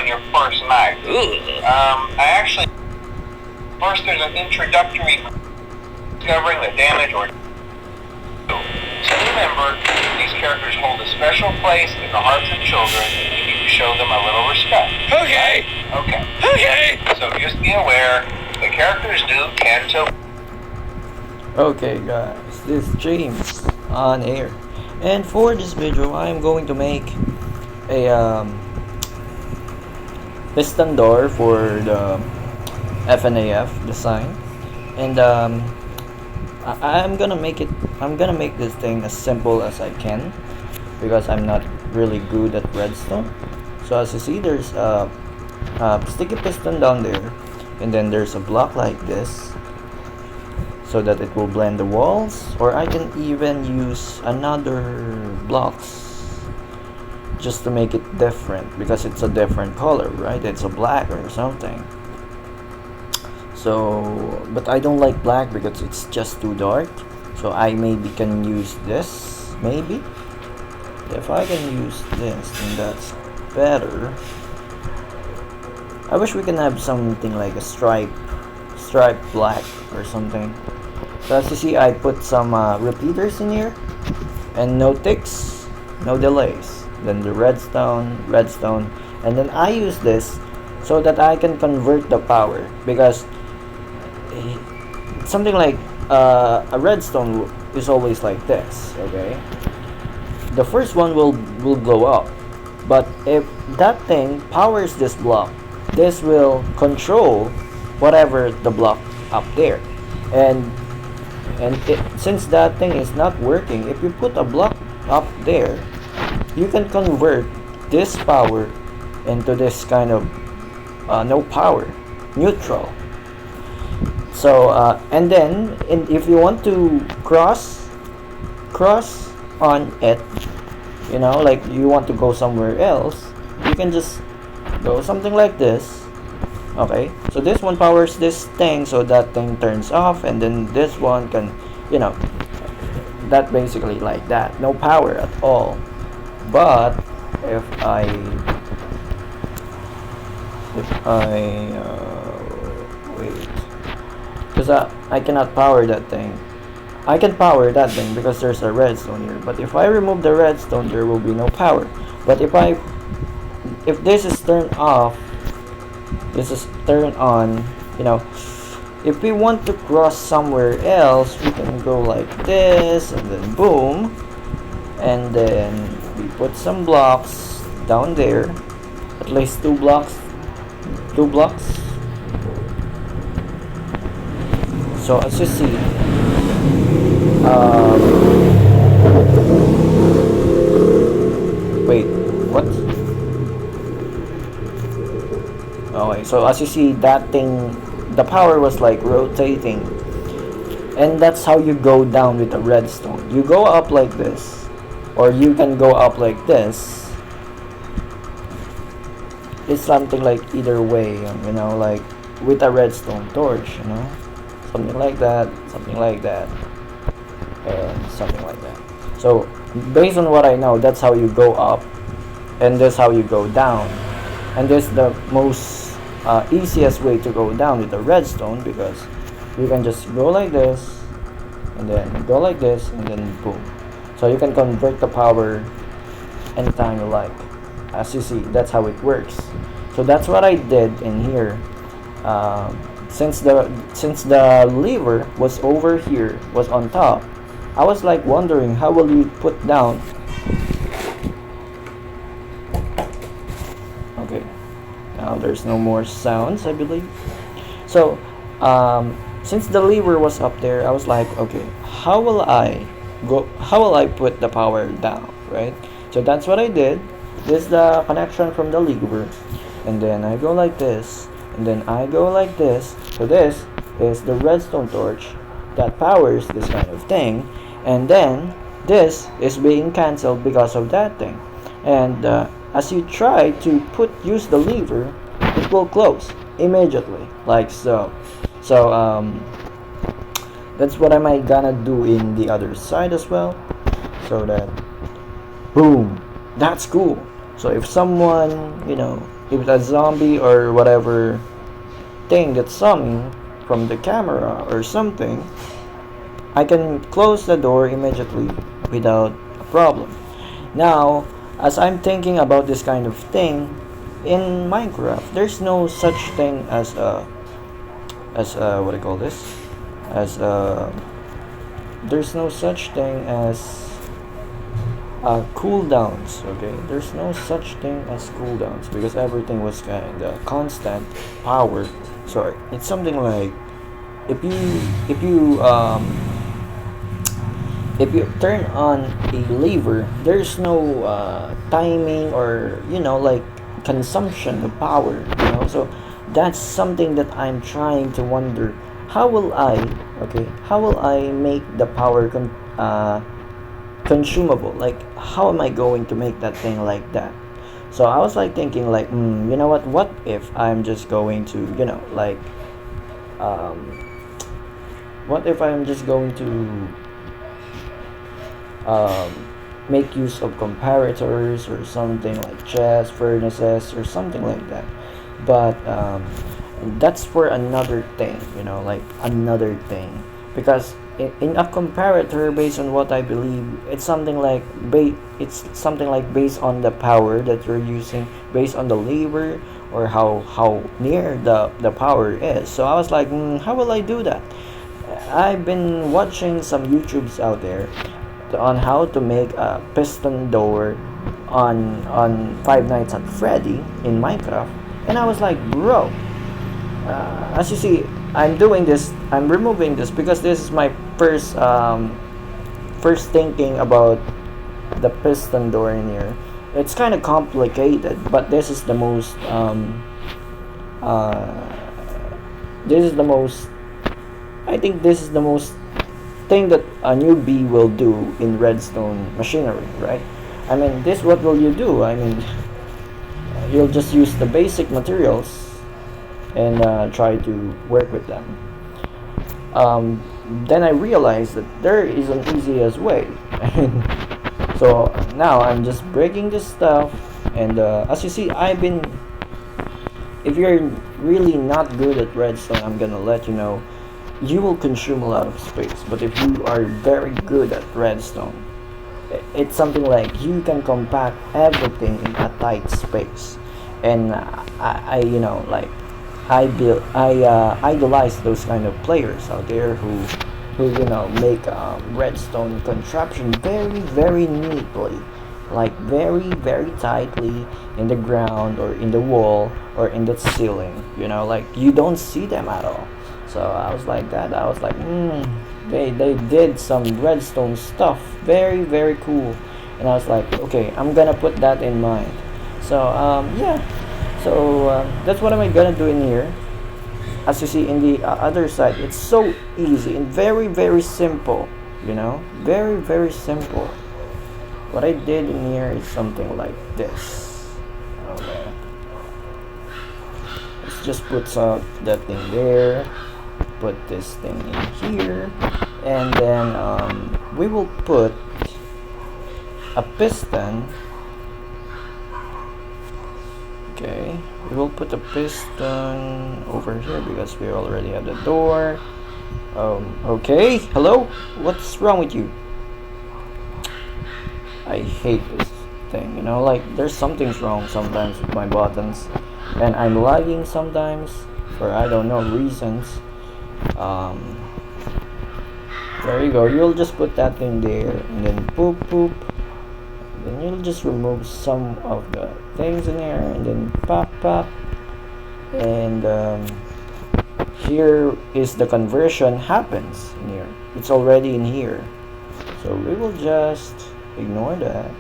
your first night. I actually, first there's an introductory discovering the damage or so remember, these characters hold a special place in the hearts of children, and you need to show them a little respect. Okay. Okay. So just be aware, the characters do tend to... Okay guys, this is James on air, and for this video I am going to make a piston door for the FNAF design, and I'm gonna make this thing as simple as I can because I'm not really good at redstone. So as you see, there's a sticky piston down there, and then there's a block like this so that it will blend the walls, or I can even use another blocks just to make it different because it's a different color, right? It's a black or something. So, but I don't like black because it's just too dark. So I maybe can use this, maybe. If I can use this, then that's better. I wish we can have something like a stripe black or something. So as you see, I put some repeaters in here, and no ticks, no delays. Then the redstone, and then I use this so that I can convert the power, because something like a redstone is always like this. Okay, the first one will go up, but if that thing powers this block, this will control whatever the block up there, and since that thing is not working, if you put a block up there, you can convert this power into this kind of no power, neutral. So and then if you want to cross on it, you know, like you want to go somewhere else, you can just go something like this. Okay, so this one powers this thing, so that thing turns off, and then this one can, you know, that basically like that, no power at all. But if I wait, because I cannot power that thing. I can power that thing because there's a redstone here, but if I remove the redstone, there will be no power. But if this is turned off, this is turned on, you know, if we want to cross somewhere else, we can go like this, and then boom, and then we put some blocks down there, at least two blocks. So as you see, wait, what? Okay, so as you see, that thing, the power was like rotating, and that's how you go down with a redstone. You go up like this, or you can go up like this. It's something like either way, you know, like with a redstone torch, you know, something like that, and something like that. So based on what I know, that's how you go up, and that's how you go down, and this is the most easiest way to go down with the redstone, because you can just go like this, and then go like this, and then boom. So you can convert the power anytime you like. As you see, that's how it works. So that's what I did in here. Since the lever was over here, was on top, I was like wondering, how will you put down? Okay, now there's no more sounds, I believe. So since the lever was up there, I was like, okay, how will I put the power down, right? So that's what I did. This is the connection from the lever, and then I go like this, and then I go like this. So this is the redstone torch that powers this kind of thing, and then this is being cancelled because of that thing. And as you try to use the lever, it will close immediately, like so. So that's what am I gonna do in the other side as well, so that boom, that's cool. So if someone, you know, if a zombie or whatever thing that saw me from the camera or something, I can close the door immediately without a problem. Now, as I'm thinking about this kind of thing, in Minecraft, there's no such thing as what do you call this? As there's no such thing as cooldowns. Okay, there's no such thing as cooldowns because everything was kind of constant power. So it's something like if you if you um if you turn on a lever, there's no timing or like consumption of power. So that's something that I'm trying to wonder. How will I How will I make the power consumable? Like, how am I going to make that thing like that? So I was like thinking, like, you know what if I'm just going to um, what if I'm just going to um, make use of comparators or something like chest furnaces or something like that? But that's for another thing, like another thing, because in a comparator, based on what I believe, it's something like based on the power that you're using, based on the lever, or how near the power is. So I was like, how will I do that? I've been watching some YouTubes out there on how to make a piston door on Five Nights at Freddy in Minecraft, and I was like, bro, as you see, I'm removing this because this is my first thinking about the piston door in here. It's kind of complicated, but uh, this is the most I think this is the most thing that a newbie will do in redstone machinery, right? I mean, this what will you do? I mean, you'll just use the basic materials and try to work with them. Then I realized that there is an easiest way. So now I'm just breaking this stuff, and as you see, if you're really not good at redstone, I'm gonna let you know, you will consume a lot of space. But if you are very good at redstone, it's something like you can compact everything in a tight space. And I idolize those kind of players out there who make redstone contraption very very neatly, like very very tightly in the ground or in the wall or in the ceiling. Like you don't see them at all. So I was like that. I was like, they did some redstone stuff, very very cool. And I was like, okay, I'm gonna put that in mind. So yeah. So that's what am I gonna do in here. As you see in the other side, it's so easy and very very simple. Very very simple. What I did in here is something like this. Okay. Let's just put that thing there. Put this thing in here, and then we will put a piston. Okay, we will put a piston over here because we already have the door. Okay, hello, what's wrong with you? I hate this thing, like there's something's wrong sometimes with my buttons, and I'm lagging sometimes for I don't know reasons. There you go. You'll just put that thing there, and then poop. Then you'll just remove some of the things in there, and then pop, and here is the conversion happens in here. It's already in here, so we will just ignore that.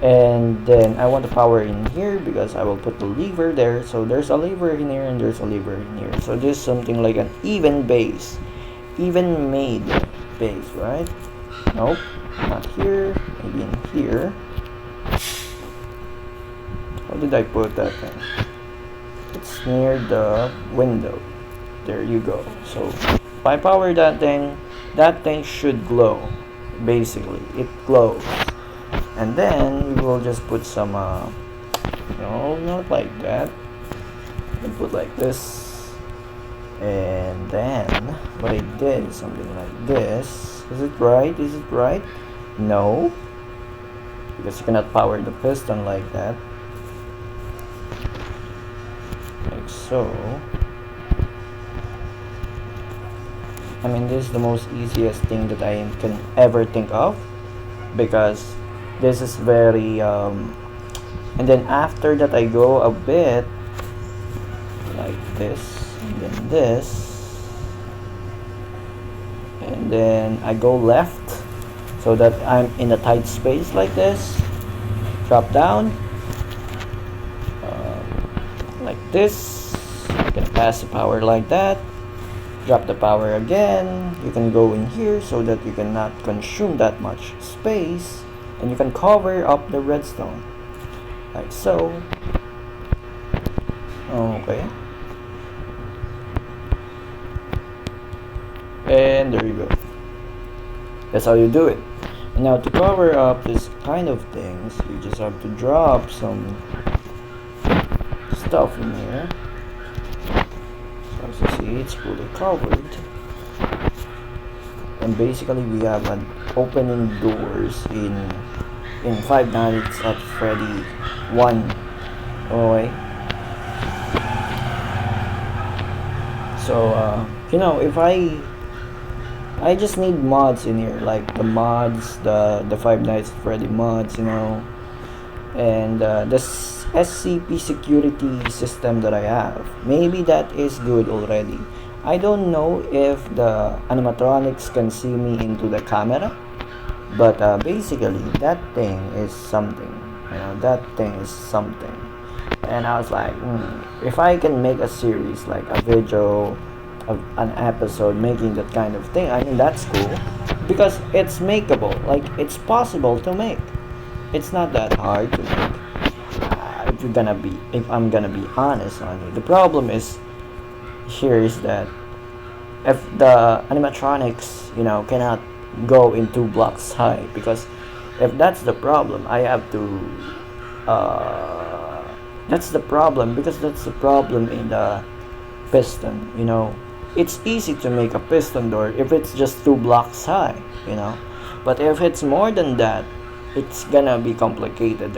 And then I want the power in here because I will put the lever there. So there's a lever in here and there's a lever in here. So this is something like an even base, even made base, right? Nope, not here. Maybe in here. How did I put that thing? It's near the window. There you go. So if I power that thing should glow. Basically, it glows. And then we will just put some No, not like that. I put like this. And then what I did is something like this. Is it right? Is it right? No, because you cannot power the piston like that. Like so. I mean, this is the most easiest thing that I can ever think of, because this is very and then after that I go a bit like this, and then this, and then I go left so that I'm in a tight space like this. Drop down like this. You can pass the power like that. Drop the power again. You can go in here so that you cannot consume that much space, and you can cover up the redstone like so. Okay, and there you go. That's how you do it. Now to cover up this kind of things, you just have to drop some stuff in here. As you see, it's fully covered, and basically we have an opening doors in Five Nights at Freddy 1. Okay, so you know, if I just need mods in here, like the mods, the Five Nights at Freddy mods, you know, and the SCP security system that I have. Maybe that is good already. I don't know if the animatronics can see me into the camera, but basically that thing is something. You know, that thing is something. And I was like, if I can make a series, like a video, an episode making that kind of thing, I mean, that's cool, because it's makeable. Like, it's possible to make. It's not that hard to make. If I'm gonna be honest on you, the problem is here is that if the animatronics, you know, cannot go in 2 blocks high, because if that's the problem, I have to that's the problem, because that's the problem in the piston. You know, it's easy to make a piston door if it's just 2 blocks high, you know, but if it's more than that, it's gonna be complicated.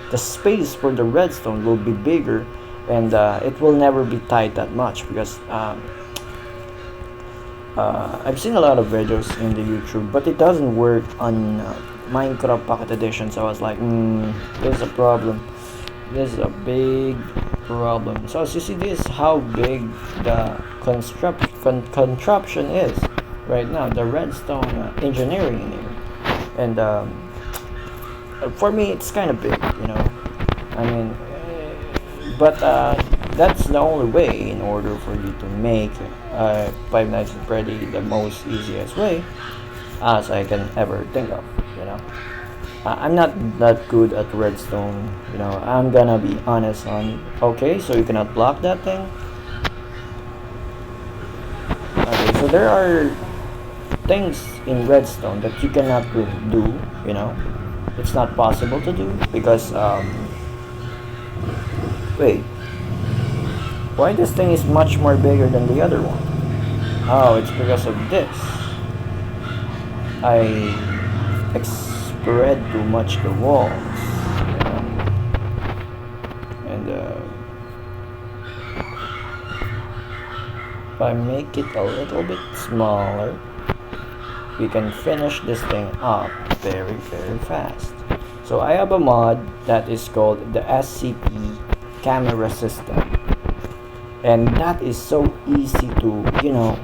The space for the redstone will be bigger, and it will never be tight that much, because I've seen a lot of videos in the YouTube, but it doesn't work on Minecraft Pocket Edition. So I was like, there's a problem. This is a big problem. So as you see, this is how big the contraption is right now, the redstone engineering in here. And for me, it's kind of big, you know. I mean, but that's the only way in order for you to make Five Nights at Freddy the most easiest way as I can ever think of, you know. I'm not that good at redstone, you know. I'm gonna be honest on. Okay, so you cannot block that thing. Okay, so there are things in redstone that you cannot do, you know. It's not possible to do because wait, why this thing is much more bigger than the other one? Oh, it's because of this. I spread too much the walls, you know? And if I make it a little bit smaller, we can finish this thing up very fast. So I have a mod that is called the SCP camera system, and that is so easy to, you know,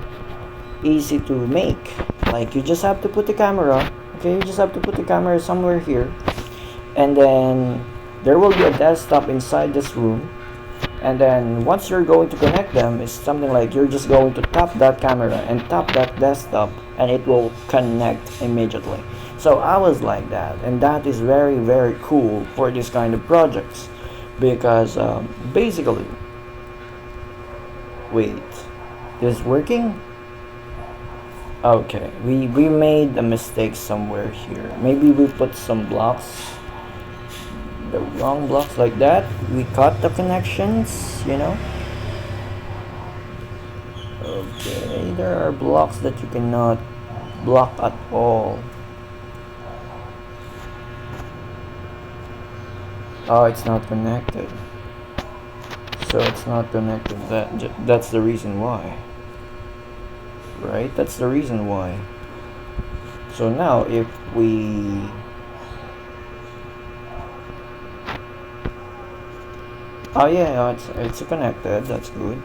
easy to make. Like, you just have to put the camera, okay, you just have to put the camera somewhere here, and then there will be a desktop inside this room, and then once you're going to connect them, it's something like you're just going to tap that camera and tap that desktop, and it will connect immediately. So I was like that, and that is very cool for this kind of projects, because basically, wait, is this working? Okay, we made a mistake somewhere here. Maybe we put some blocks the wrong blocks like that. We cut the connections, you know. Okay, there are blocks that you cannot block at all. Oh, it's not connected. So it's not connected. That's the reason why. Right? That's the reason why. So now if we oh yeah, it's connected. That's good.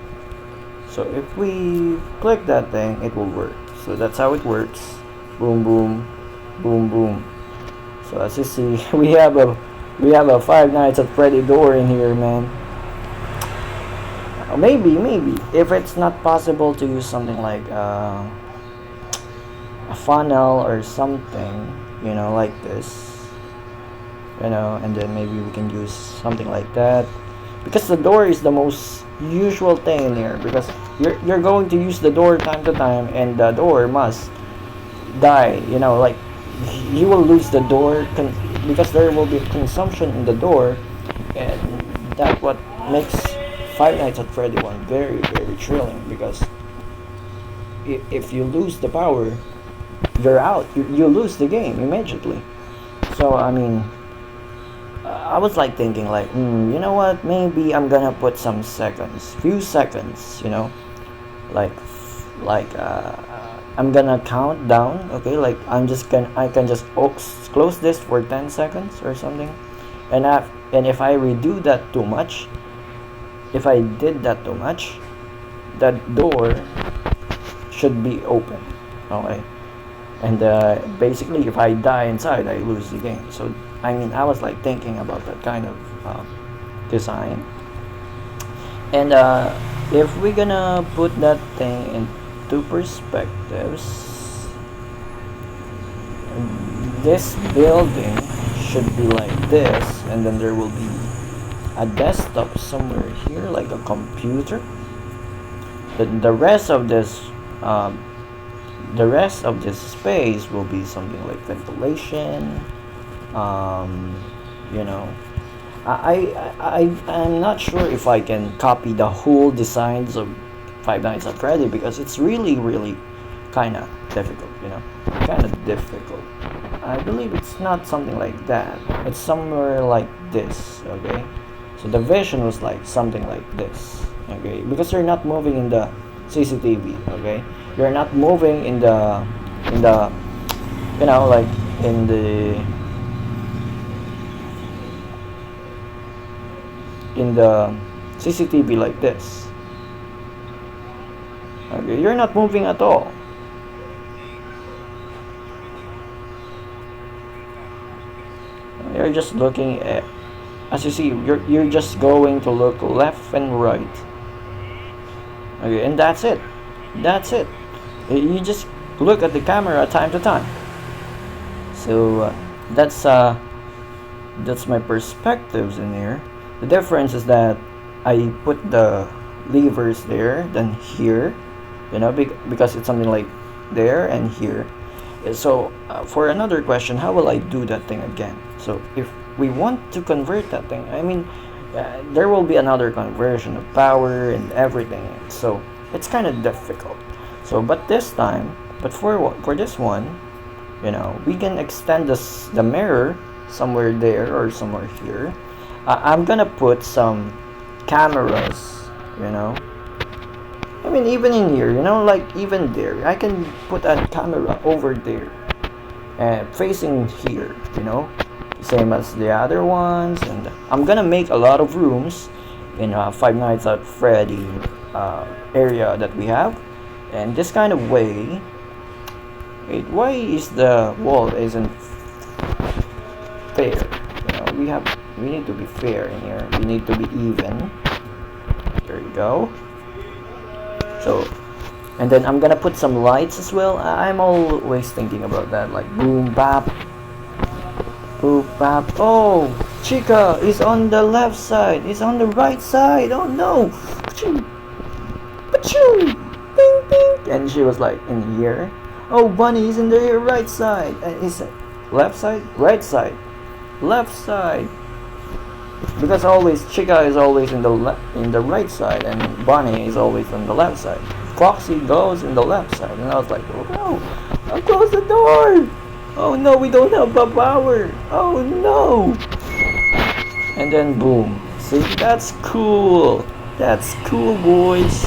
So if we click that thing, it will work. So that's how it works. Boom, boom, boom, boom. So as you see, we have a Five Nights at Freddy door in here, man. Maybe if it's not possible to use something like a funnel or something, you know, like this, you know, and then maybe we can use something like that, because the door is the most usual thing in here, because you're going to use the door time to time, and the door must die, you know, like you will lose the door because there will be consumption in the door, and that's what makes Five Nights at Freddy 1 very thrilling, because if you lose the power, you're out. You lose the game immediately. So I mean, I was like thinking like, you know what? Maybe I'm gonna put some seconds, few seconds, you know, like I'm gonna count down. Okay, like I can just close this for 10 seconds or something, and if I redo that too much, if I did that too much, that door should be open. Okay. And basically, if I die inside, I lose the game. So I mean, I was like thinking about that kind of design. And if we're gonna put that thing into perspectives, this building should be like this, and then there will be a desktop somewhere here, like a computer. The rest of this space will be something like ventilation. You know, I'm not sure if I can copy the whole designs of Five Nights at Freddy, because it's really kind of difficult, you know, kind of difficult. I believe it's not something like that. It's somewhere like this. Okay, so the vision was like something like this. Okay, because you're not moving in the CCTV. Okay, you're not moving in the you know, like in the CCTV like this. Okay, you're not moving at all. You're just looking at, as you see, you're just going to look left and right. Okay, and that's it. You just look at the camera time to time. So that's my perspectives in here. The difference is that I put the levers there than here, you know, because it's something like there and here. So for another question, how will I do that thing again? So if we want to convert that thing, I mean, there will be another conversion of power and everything. So it's kind of difficult. So but for this one, you know, we can extend the mirror somewhere there or somewhere here. I'm gonna put some cameras, you know. I mean, even in here, you know, like even there, I can put a camera over there, facing here, you know, same as the other ones. And I'm gonna make a lot of rooms in Five Nights at Freddy area that we have, and this kind of way. Wait, why is the wall isn't fair? You know, we need to be fair in here. We need to be even. There you go. So, and then I'm gonna put some lights as well. I'm always thinking about that, like boom bap, boom bap. Oh, Chica is on the left side. It's on the right side. Oh no! Pachoo, pachoo, bing bing. And she was like in here. Oh, Bunny is in the right side. And is it left side, right side, left side, because always Chica is always in the right side and Bonnie is always on the left side. Foxy goes in the left side, and I was like, oh no, I'll close the door. Oh no, we don't have the power. Oh no. And then boom. See, that's cool. That's cool, boys.